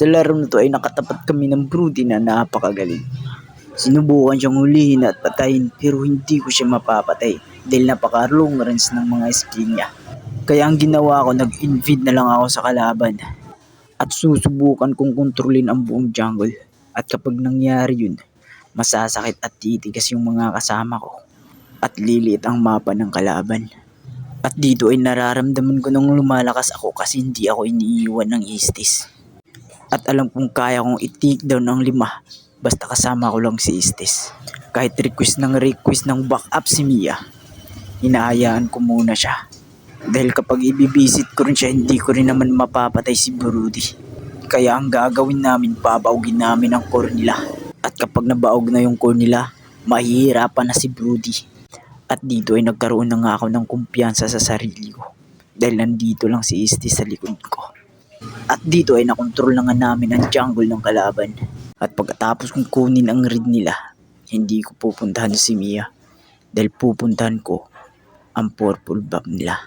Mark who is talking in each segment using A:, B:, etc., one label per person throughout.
A: Sa laro na to ay nakatapat kami ng Brody na napakagaling. Sinubukan siyang hulihin at patayin pero hindi ko siya mapapatay dahil napaka-long range ng mga skill niya. Kaya ang ginawa ko, nag-invade na lang ako sa kalaban at susubukan kong kontrolin ang buong jungle. At kapag nangyari yun, masasakit at titigas yung mga kasama ko at liliit ang mapa ng kalaban. At dito ay nararamdaman ko nung lumalakas ako kasi hindi ako iniiwan ng Istis. At alam kong kaya kong i-take down ang 5 basta kasama ko lang si Istis. Kahit request ng backup si Mia, hinahayaan ko muna siya. Dahil kapag ibibisit ko rin siya, hindi ko rin naman mapapatay si Brody. Kaya ang gagawin namin, babaugin namin ang core nila. At kapag nabaog na yung core nila, mahihirapan na si Brody. At dito ay nagkaroon na nga ako ng kumpiyansa sa sarili ko. Dahil nandito lang si Istis sa likod ko. At dito ay nakontrol na nga namin ang jungle ng kalaban. At pagkatapos kong kunin ang red nila, hindi ko pupuntahan si Mia. Dahil pupuntahan ko ang purple buff nila.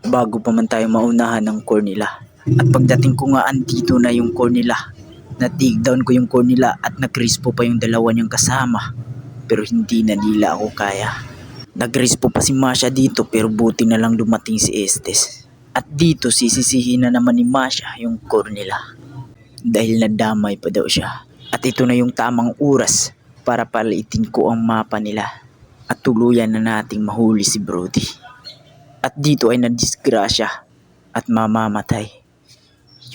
A: Bago pa man tayo maunahan ng core nila. At pagdating ko nga andito na yung core nila. Na-take down ko yung core nila at nag-respo pa yung dalawa niyang kasama. Pero hindi na nila ako kaya. Nag-respo pa si Masha dito pero buti na lang dumating si Estes. At dito sisisihin na naman ni Masha yung core nila. Dahil nadamay pa daw siya. At ito na yung tamang oras para palitin ko ang mapa nila. At tuluyan na nating mahuli si Brody. At dito ay nadisgrasya at mamamatay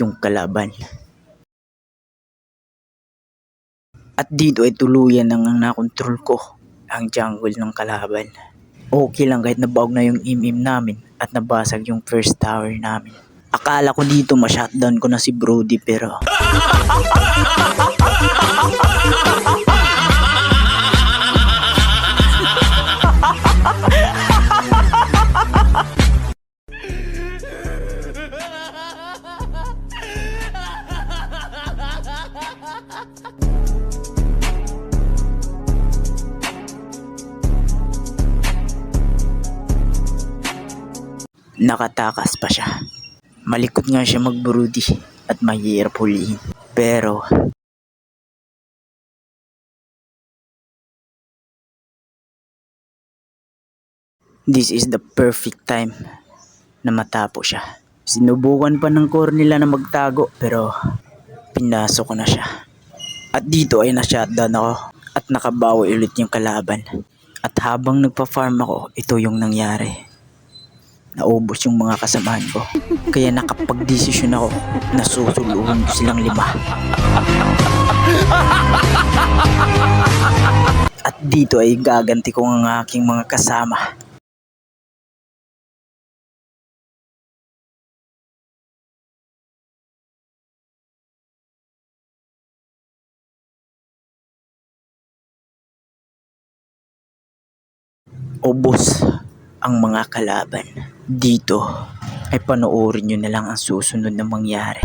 A: yung kalaban. At dito ay tuluyan nang nakontrol ko ang jungle ng kalaban. Okay lang kahit nabaog na yung MM namin at nabasag yung first tower namin. Akala ko dito ma-shutdown ko na si Brody pero nakatakas pa siya. Malikot nga siya mag-Brody at mahirap hulihin. Pero this is the perfect time na matapo siya. Sinubukan pa ng core nila na magtago pero pinasok ko na siya. At dito ay na-shutdown ako at nakabawi ulit yung kalaban. At habang nagpa-farm ako, ito yung nangyari. Naubos yung mga kasamahan ko. Kaya nakapag-desisyon ako na susuluhan ko silang 5. At dito ay gaganti ko ang aking mga kasama. Ubos ang mga kalaban. Dito ay panoorin nyo na lang ang susunod na mangyari.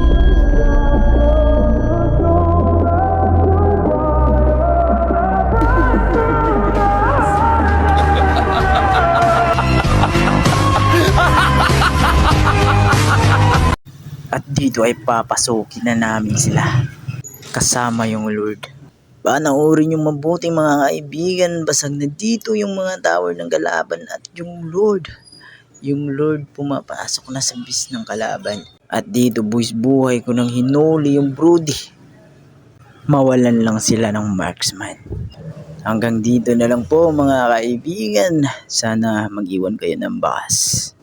A: At dito ay papasukin na namin sila kasama yung Lord. Panoorin yung mabuti mga kaibigan, basag na dito yung mga tower ng kalaban at yung Lord pumapasok na sa base ng kalaban. At dito boys, buhay ko nang hinuli yung Brody. Mawalan lang sila ng marksman. Hanggang dito na lang po mga kaibigan. Sana mag-iwan kayo ng bakas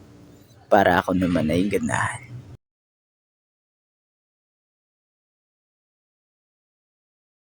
A: para ako naman ay ganahan.